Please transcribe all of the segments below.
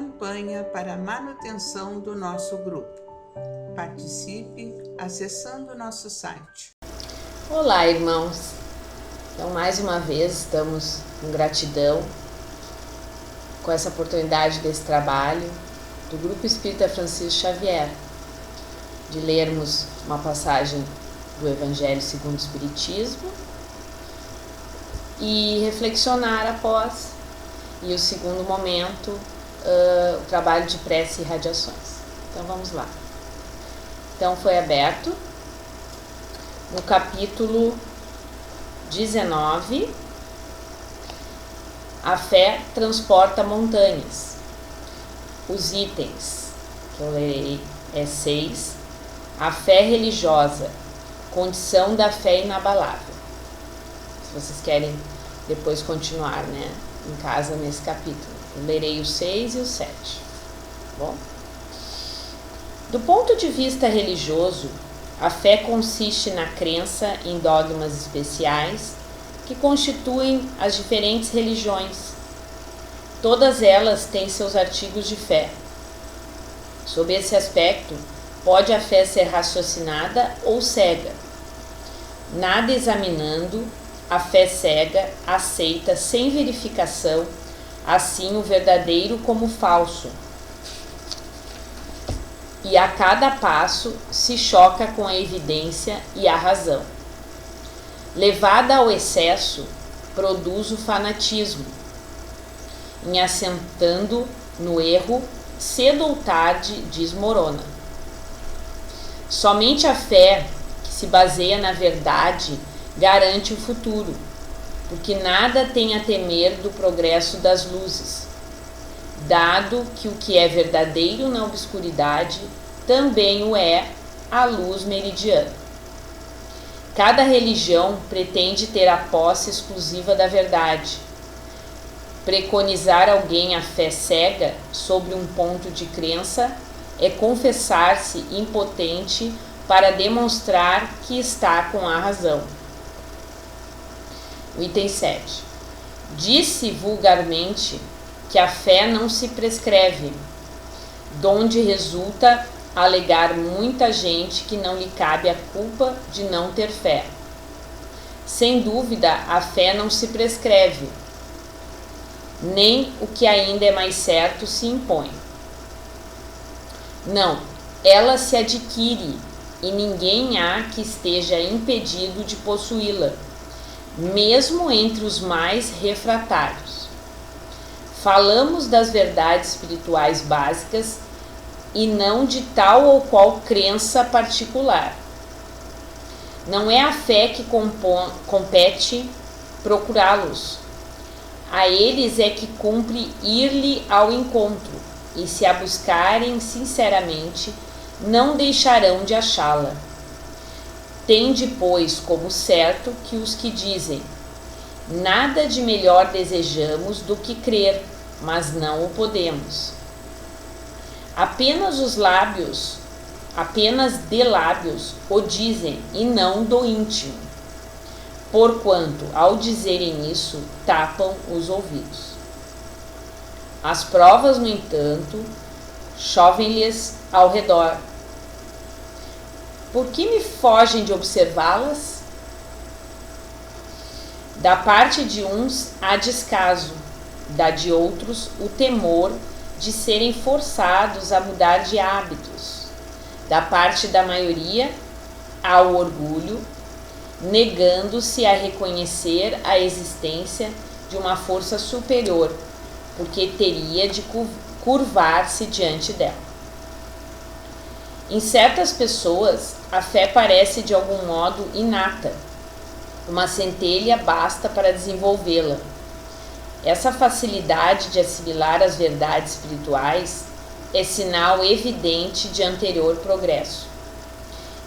campanha para a manutenção do nosso grupo. Participe acessando o nosso site. Olá, irmãos! Então, mais uma vez, estamos com gratidão com essa oportunidade desse trabalho do Grupo Espírita Francisco Xavier, de lermos uma passagem do Evangelho segundo o Espiritismo e reflexionar após, e o segundo momento, o trabalho de prece e radiações. Então vamos lá. Então foi aberto no capítulo 19, a fé transporta montanhas. Os itens que eu lerei é 6, a fé religiosa, condição da fé inabalável. Se vocês querem depois continuar, em casa nesse capítulo, eu lerei o 6 e o 7. Bom? Do ponto de vista religioso, a fé consiste na crença em dogmas especiais que constituem as diferentes religiões. Todas elas têm seus artigos de fé. Sob esse aspecto, pode a fé ser raciocinada ou cega. Nada examinando, a fé cega aceita sem verificação, assim o verdadeiro como o falso. E a cada passo se choca com a evidência e a razão. Levada ao excesso, produz o fanatismo. Em assentando no erro, cedo ou tarde desmorona. Somente a fé que se baseia na verdade garante o futuro, porque nada tem a temer do progresso das luzes, dado que o que é verdadeiro na obscuridade também o é à luz meridiana. Cada religião pretende ter a posse exclusiva da verdade. Preconizar alguém a fé cega sobre um ponto de crença é confessar-se impotente para demonstrar que está com a razão. O item 7. Diz-se vulgarmente que a fé não se prescreve, donde resulta alegar muita gente que não lhe cabe a culpa de não ter fé. Sem dúvida, a fé não se prescreve, nem o que ainda é mais certo se impõe. Não, ela se adquire e ninguém há que esteja impedido de possuí-la, mesmo entre os mais refratários. Falamos das verdades espirituais básicas e não de tal ou qual crença particular. Não é a fé que compete procurá-los. A eles é que cumpre ir-lhe ao encontro, e se a buscarem sinceramente, não deixarão de achá-la. Tende, pois, como certo que os que dizem: nada de melhor desejamos do que crer, mas não o podemos. Apenas de lábios o dizem e não do íntimo, porquanto, ao dizerem isso, tapam os ouvidos. As provas, no entanto, chovem-lhes ao redor. Por que me fogem de observá-las? Da parte de uns há descaso, da de outros o temor de serem forçados a mudar de hábitos. Da parte da maioria há o orgulho, negando-se a reconhecer a existência de uma força superior, porque teria de curvar-se diante dela. Em certas pessoas, a fé parece de algum modo inata. Uma centelha basta para desenvolvê-la. Essa facilidade de assimilar as verdades espirituais é sinal evidente de anterior progresso.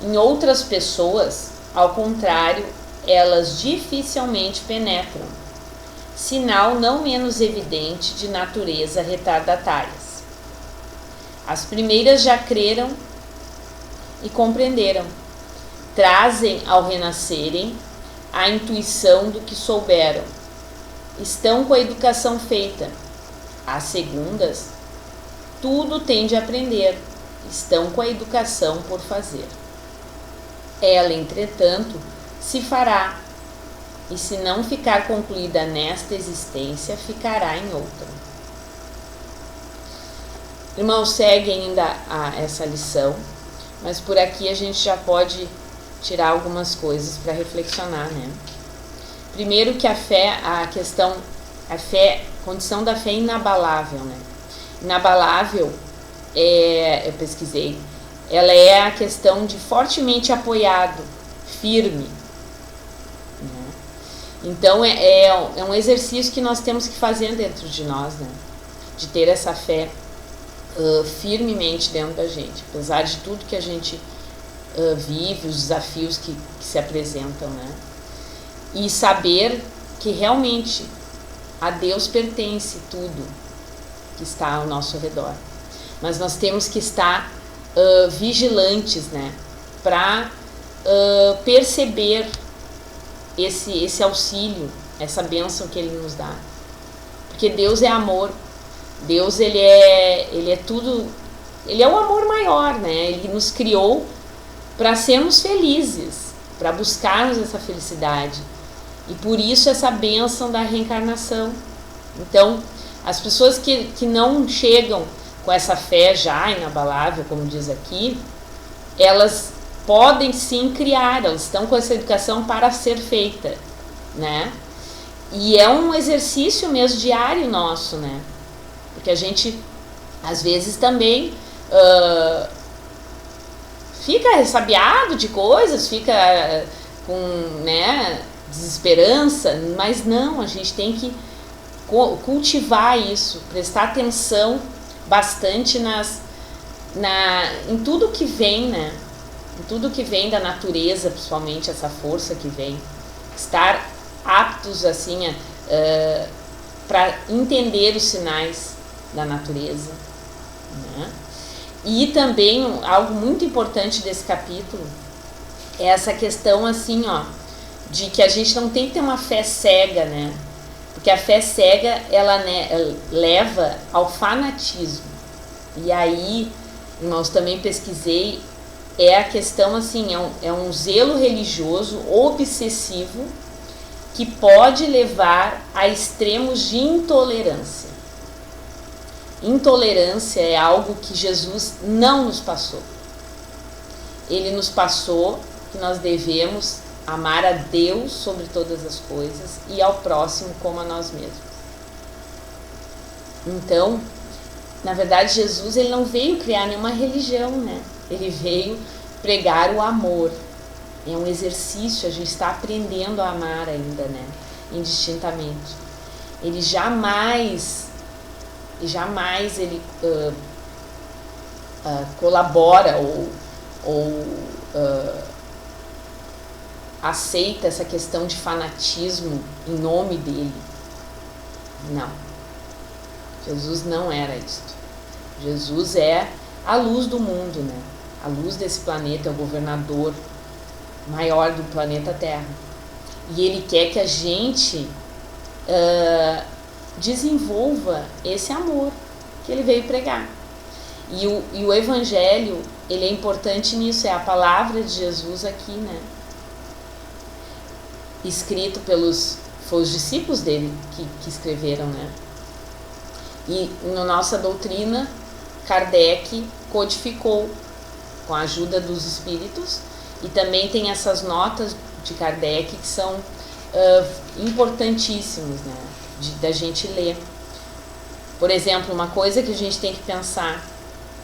Em outras pessoas, ao contrário, elas dificilmente penetram, sinal não menos evidente de natureza retardatárias. As primeiras já creram e compreenderam, trazem ao renascerem a intuição do que souberam, estão com a educação feita. As segundas tudo têm de aprender, estão com a educação por fazer. Ela, entretanto, se fará, e se não ficar concluída nesta existência, ficará em outra. Irmãos, segue ainda essa lição, mas por aqui a gente já pode tirar algumas coisas para reflexionar, né? Primeiro que a fé, condição da fé é inabalável, né? Inabalável, eu pesquisei, ela é a questão de fortemente apoiado, firme. Né? Então é um exercício que nós temos que fazer dentro de nós, né? De ter essa fé firmemente dentro da gente, apesar de tudo que a gente vive, os desafios que se apresentam, né? E saber que realmente a Deus pertence tudo que está ao nosso redor. Mas nós temos que estar vigilantes, né? Para perceber esse auxílio, essa bênção que Ele nos dá. Porque Deus é amor. Deus, ele é tudo, Ele é o amor maior, né? Ele nos criou para sermos felizes, para buscarmos essa felicidade. E por isso essa bênção da reencarnação. Então, as pessoas que não chegam com essa fé já inabalável, como diz aqui, elas podem sim criar, elas estão com essa educação para ser feita, né? E é um exercício mesmo diário nosso, né? Porque a gente, às vezes, também fica ressabiado de coisas, fica com, né, desesperança, mas não, a gente tem que cultivar isso, prestar atenção bastante em tudo que vem, né? Em tudo que vem da natureza, principalmente essa força que vem. Estar aptos, assim, para entender os sinais da natureza, né? E também algo muito importante desse capítulo é essa questão, assim, de que a gente não tem que ter uma fé cega, né? Porque a fé cega, ela leva ao fanatismo. E aí, irmãos, também pesquisei, é a questão, assim, é um zelo religioso obsessivo que pode levar a extremos de intolerância. Intolerância é algo que Jesus não nos passou. Ele nos passou que nós devemos amar a Deus sobre todas as coisas e ao próximo como a nós mesmos. Então, na verdade, Jesus, ele não veio criar nenhuma religião, né? Ele veio pregar o amor. É um exercício, a gente está aprendendo a amar ainda, né? Indistintamente. Ele jamais ele colabora ou aceita essa questão de fanatismo em nome dele. Não. Jesus não era isto. Jesus é a luz do mundo, né? A luz desse planeta, é o governador maior do planeta Terra. E ele quer que a gente desenvolva esse amor que ele veio pregar. E o evangelho, ele é importante nisso, é a palavra de Jesus aqui, né? Escrito foi os discípulos dele que escreveram, né? E na nossa doutrina, Kardec codificou com a ajuda dos espíritos, e também tem essas notas de Kardec que são importantíssimas, né? Da gente ler. Por exemplo, uma coisa que a gente tem que pensar,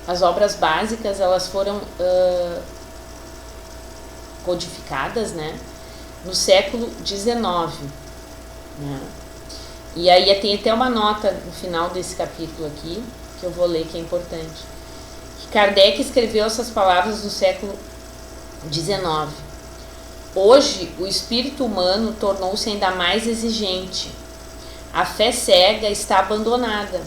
as obras básicas, elas foram codificadas, né, no século XIX, né? E aí tem até uma nota no final desse capítulo aqui, que eu vou ler, que é importante. Que Kardec escreveu essas palavras no século XIX. Hoje, o espírito humano tornou-se ainda mais exigente. A fé cega está abandonada.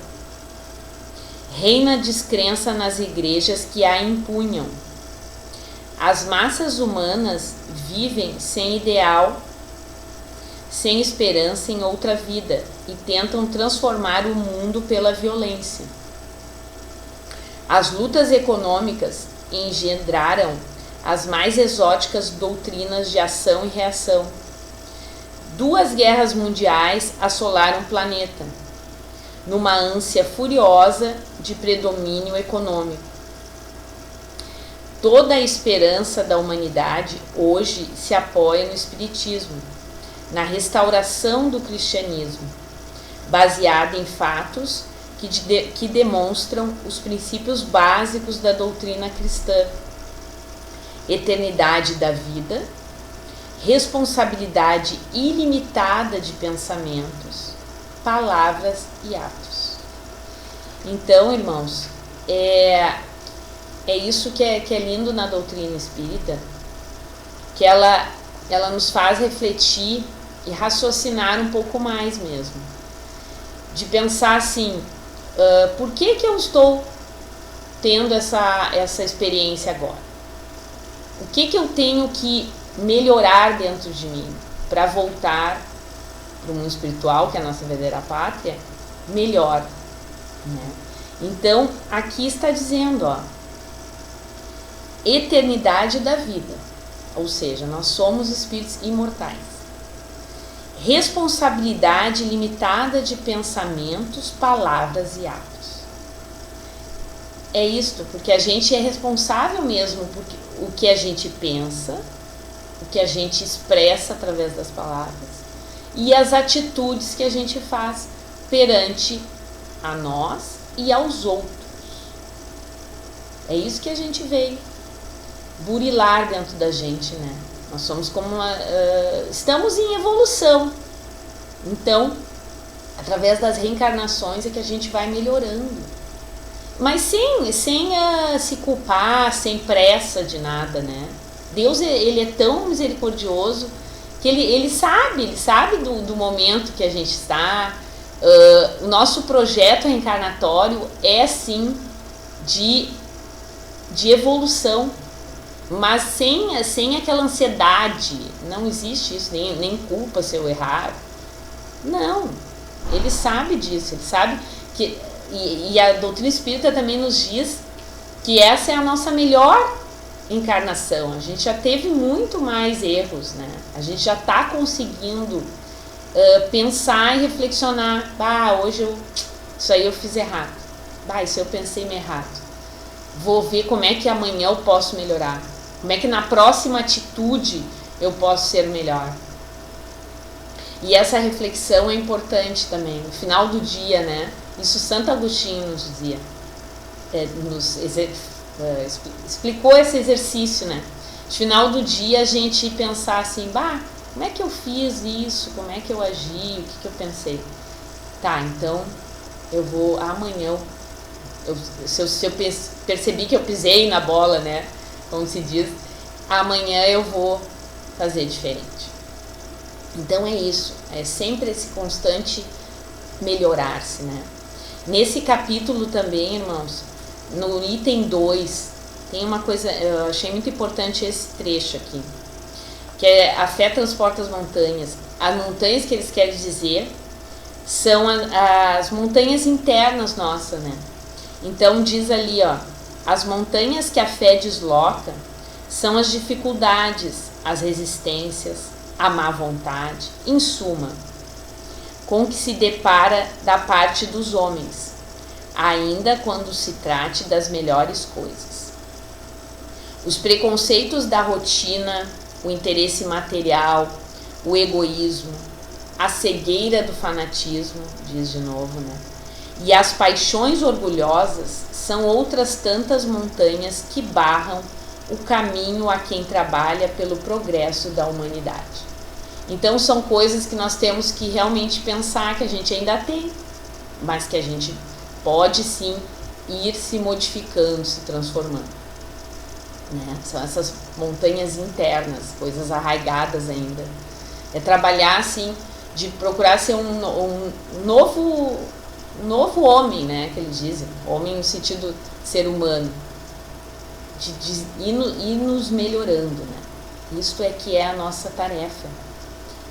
Reina a descrença nas igrejas que a impunham. As massas humanas vivem sem ideal, sem esperança em outra vida e tentam transformar o mundo pela violência. As lutas econômicas engendraram as mais exóticas doutrinas de ação e reação. 2 guerras mundiais assolaram o planeta, numa ânsia furiosa de predomínio econômico. Toda a esperança da humanidade hoje se apoia no Espiritismo, na restauração do cristianismo, baseada em fatos que demonstram os princípios básicos da doutrina cristã: eternidade da vida, responsabilidade ilimitada de pensamentos, palavras e atos. Então, irmãos, é isso que é lindo na doutrina espírita, que ela nos faz refletir e raciocinar um pouco mais mesmo, de pensar assim, por que eu estou tendo essa experiência agora? O que eu tenho que melhorar dentro de mim para voltar para o mundo espiritual, que é a nossa verdadeira pátria, melhor, né? Então, aqui está dizendo, eternidade da vida, ou seja, nós somos espíritos imortais. Responsabilidade limitada de pensamentos, palavras e atos. É isto, porque a gente é responsável mesmo por o que a gente pensa, o que a gente expressa através das palavras e as atitudes que a gente faz perante a nós e aos outros. É isso que a gente veio burilar dentro da gente, né? Nós somos como estamos em evolução. Então, através das reencarnações é que a gente vai melhorando. Mas sem se culpar, sem pressa de nada, né? Deus, ele é tão misericordioso que ele sabe do momento que a gente está. O nosso projeto reencarnatório é sim de evolução, mas sem aquela ansiedade. Não existe isso, nem culpa se eu errar. Não, ele sabe disso, ele sabe que... E a doutrina espírita também nos diz que essa é a nossa melhor encarnação. A gente já teve muito mais erros, né? A gente já está conseguindo pensar e reflexionar. Hoje isso aí eu fiz errado. Isso eu pensei errado. Vou ver como é que amanhã eu posso melhorar. Como é que na próxima atitude eu posso ser melhor. E essa reflexão é importante também. No final do dia, né? Isso Santo Agostinho nos dizia, explicou esse exercício, né? No final do dia a gente pensar assim, como é que eu fiz isso? Como é que eu agi? O que eu pensei? Então eu vou, amanhã, se eu percebi que eu pisei na bola, né? Como se diz, amanhã eu vou fazer diferente. Então é isso, é sempre esse constante melhorar-se, né? Nesse capítulo também, irmãos, no item 2, tem uma coisa, eu achei muito importante esse trecho aqui, que é: a fé transporta as montanhas. As montanhas que eles querem dizer são as montanhas internas nossas, né? Então diz ali, as montanhas que a fé desloca são as dificuldades, as resistências, a má vontade, em suma, com que se depara da parte dos homens, ainda quando se trate das melhores coisas. Os preconceitos da rotina, o interesse material, o egoísmo, a cegueira do fanatismo, diz de novo, né? E as paixões orgulhosas são outras tantas montanhas que barram o caminho a quem trabalha pelo progresso da humanidade. Então são coisas que nós temos que realmente pensar que a gente ainda tem, mas que a gente pode sim ir se modificando, se transformando, né? São essas montanhas internas, coisas arraigadas ainda. É trabalhar assim, de procurar ser um novo homem, né? Que eles dizem, homem no sentido de ser humano, de ir nos melhorando, né? Isto é que é a nossa tarefa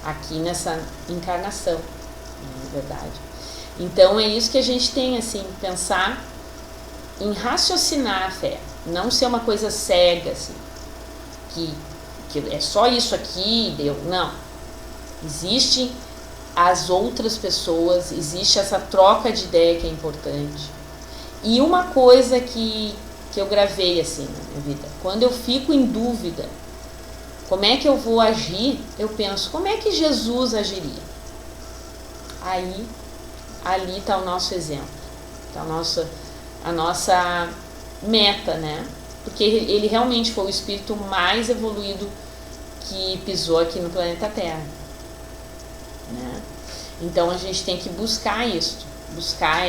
aqui nessa encarnação, na verdade. Então é isso que a gente tem, assim, pensar em raciocinar a fé, não ser uma coisa cega, assim, que é só isso aqui, deu. Não. Existem as outras pessoas, existe essa troca de ideia que é importante. E uma coisa que eu gravei assim na minha vida, quando eu fico em dúvida, como é que eu vou agir, eu penso, como é que Jesus agiria? Aí, ali está o nosso exemplo, está a nossa meta, né? Porque ele realmente foi o espírito mais evoluído que pisou aqui no planeta Terra, né? Então a gente tem que buscar isso, buscar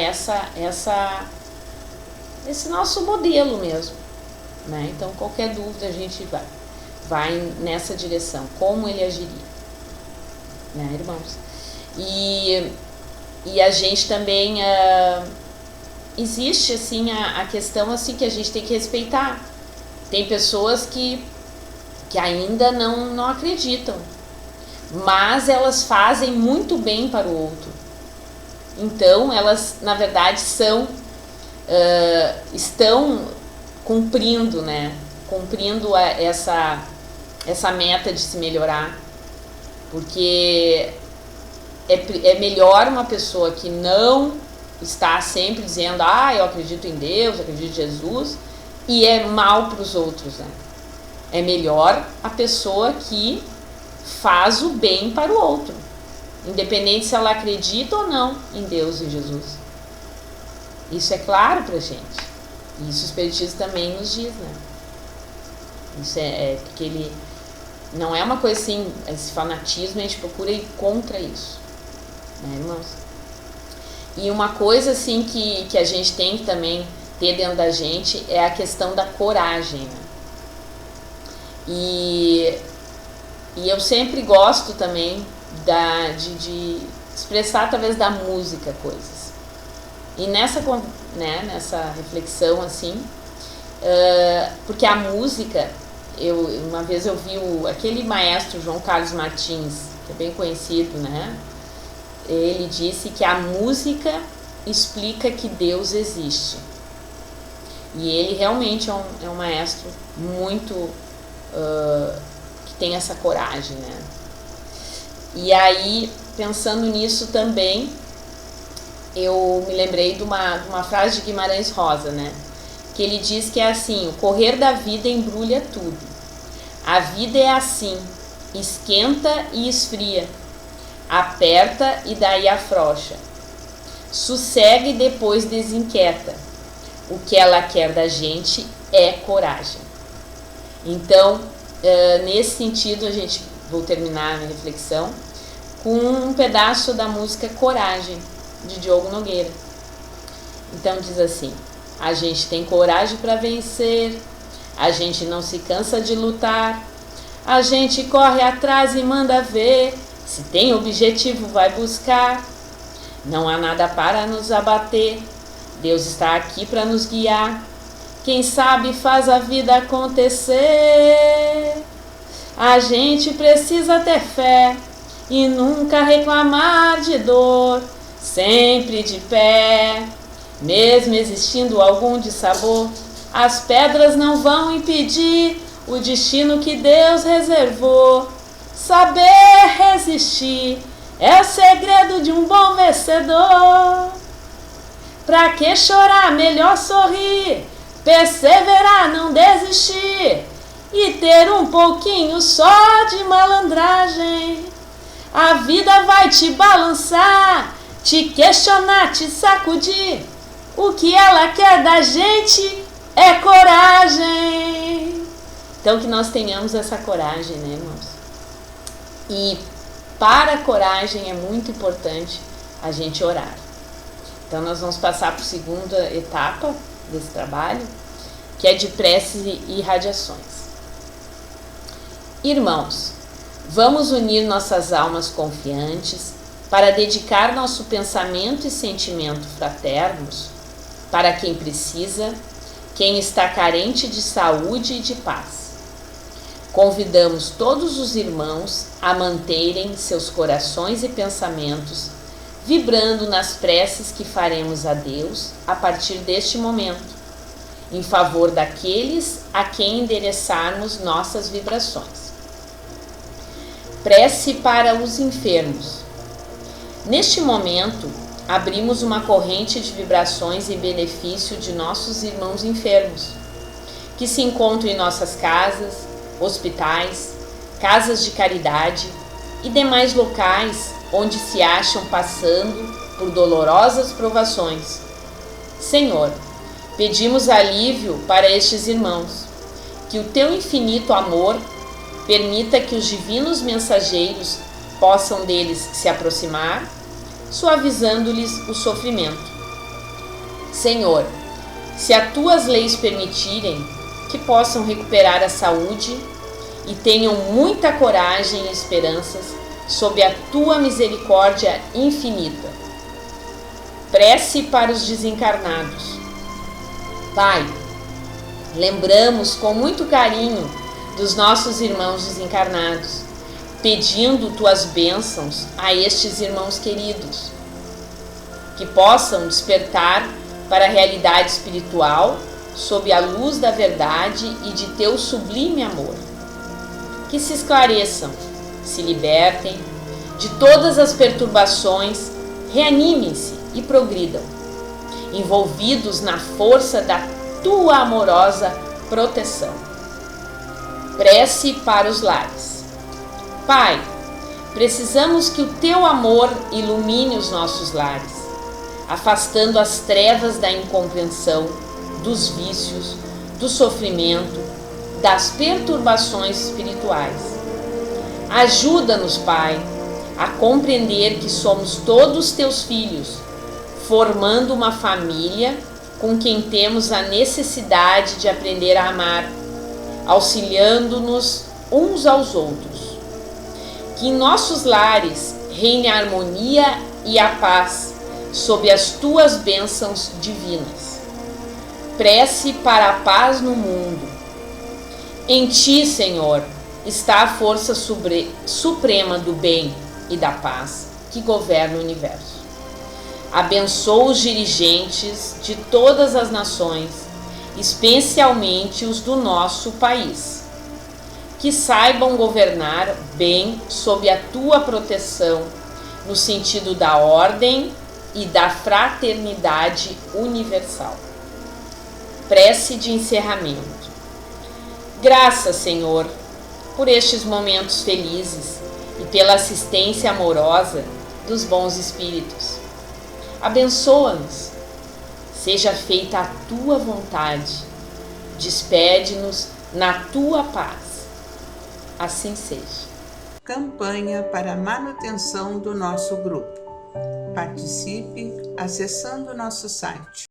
esse nosso modelo mesmo, né? Então qualquer dúvida a gente vai nessa direção, como ele agiria, né, irmãos? E a gente também existe assim a questão assim que a gente tem que respeitar. Tem pessoas que ainda não acreditam, mas elas fazem muito bem para o outro. Então elas na verdade estão cumprindo, né? Cumprindo essa meta de se melhorar, porque é melhor uma pessoa que não está sempre dizendo, eu acredito em Deus, acredito em Jesus, e é mal para os outros, né? É melhor a pessoa que faz o bem para o outro, independente se ela acredita ou não em Deus e Jesus. Isso é claro pra gente. Isso o Espiritismo também nos diz, né? Isso porque ele não é uma coisa assim, esse fanatismo, a gente procura ir contra isso, né, irmãos? E uma coisa assim que a gente tem que também ter dentro da gente é a questão da coragem, né? E eu sempre gosto também de expressar através da música coisas. E nessa reflexão assim, porque a música, uma vez eu vi aquele maestro João Carlos Martins, que é bem conhecido, né? Ele disse que a música explica que Deus existe. E ele realmente é um maestro muito que tem essa coragem, né? E aí, pensando nisso também, eu me lembrei de uma frase de Guimarães Rosa, né? Que ele diz que é assim: o correr da vida embrulha tudo. A vida é assim, esquenta e esfria, aperta e daí afrouxa, sossega e depois desinquieta. O que ela quer da gente é coragem. Então, nesse sentido, vou terminar a minha reflexão com um pedaço da música Coragem, de Diogo Nogueira. Então diz assim: a gente tem coragem para vencer, a gente não se cansa de lutar, a gente corre atrás e manda ver, se tem objetivo vai buscar, não há nada para nos abater, Deus está aqui para nos guiar, quem sabe faz a vida acontecer. A gente precisa ter fé e nunca reclamar de dor, sempre de pé, mesmo existindo algum dissabor, as pedras não vão impedir o destino que Deus reservou. Saber resistir é o segredo de um bom vencedor. Pra que chorar, melhor sorrir, perseverar, não desistir e ter um pouquinho só de malandragem. A vida vai te balançar, te questionar, te sacudir. O que ela quer da gente é coragem. Então que nós tenhamos essa coragem, né, irmãos? E para a coragem é muito importante a gente orar. Então nós vamos passar para a segunda etapa desse trabalho, que é de preces e radiações. Irmãos, vamos unir nossas almas confiantes para dedicar nosso pensamento e sentimento fraternos para quem precisa, quem está carente de saúde e de paz. Convidamos todos os irmãos a manterem seus corações e pensamentos vibrando nas preces que faremos a Deus a partir deste momento, em favor daqueles a quem endereçarmos nossas vibrações. Prece para os enfermos. Neste momento, abrimos uma corrente de vibrações em benefício de nossos irmãos enfermos, que se encontram em nossas casas, hospitais, casas de caridade e demais locais onde se acham passando por dolorosas provações. Senhor, pedimos alívio para estes irmãos, que o teu infinito amor permita que os divinos mensageiros possam deles se aproximar, suavizando-lhes o sofrimento. Senhor, se as tuas leis permitirem, que possam recuperar a saúde e tenham muita coragem e esperanças sob a tua misericórdia infinita. Prece para os desencarnados. Pai, lembramos com muito carinho dos nossos irmãos desencarnados, pedindo tuas bênçãos a estes irmãos queridos, que possam despertar para a realidade espiritual sob a luz da verdade e de teu sublime amor. Que se esclareçam, se libertem de todas as perturbações, reanimem-se e progridam, envolvidos na força da tua amorosa proteção. Prece para os lares. Pai, precisamos que o teu amor ilumine os nossos lares, afastando as trevas da incompreensão, dos vícios, do sofrimento, das perturbações espirituais. Ajuda-nos, Pai, a compreender que somos todos teus filhos, formando uma família com quem temos a necessidade de aprender a amar, auxiliando-nos uns aos outros. Que em nossos lares reine a harmonia e a paz sob as tuas bênçãos divinas. Prece para a paz no mundo. Em ti, Senhor, está a força suprema do bem e da paz que governa o universo. Abençoa os dirigentes de todas as nações, especialmente os do nosso país, que saibam governar bem sob a tua proteção, no sentido da ordem e da fraternidade universal. Prece de encerramento. Graças, Senhor, por estes momentos felizes e pela assistência amorosa dos bons espíritos. Abençoa-nos, seja feita a tua vontade, despede-nos na tua paz. Assim seja. Campanha para a manutenção do nosso grupo. Participe acessando nosso site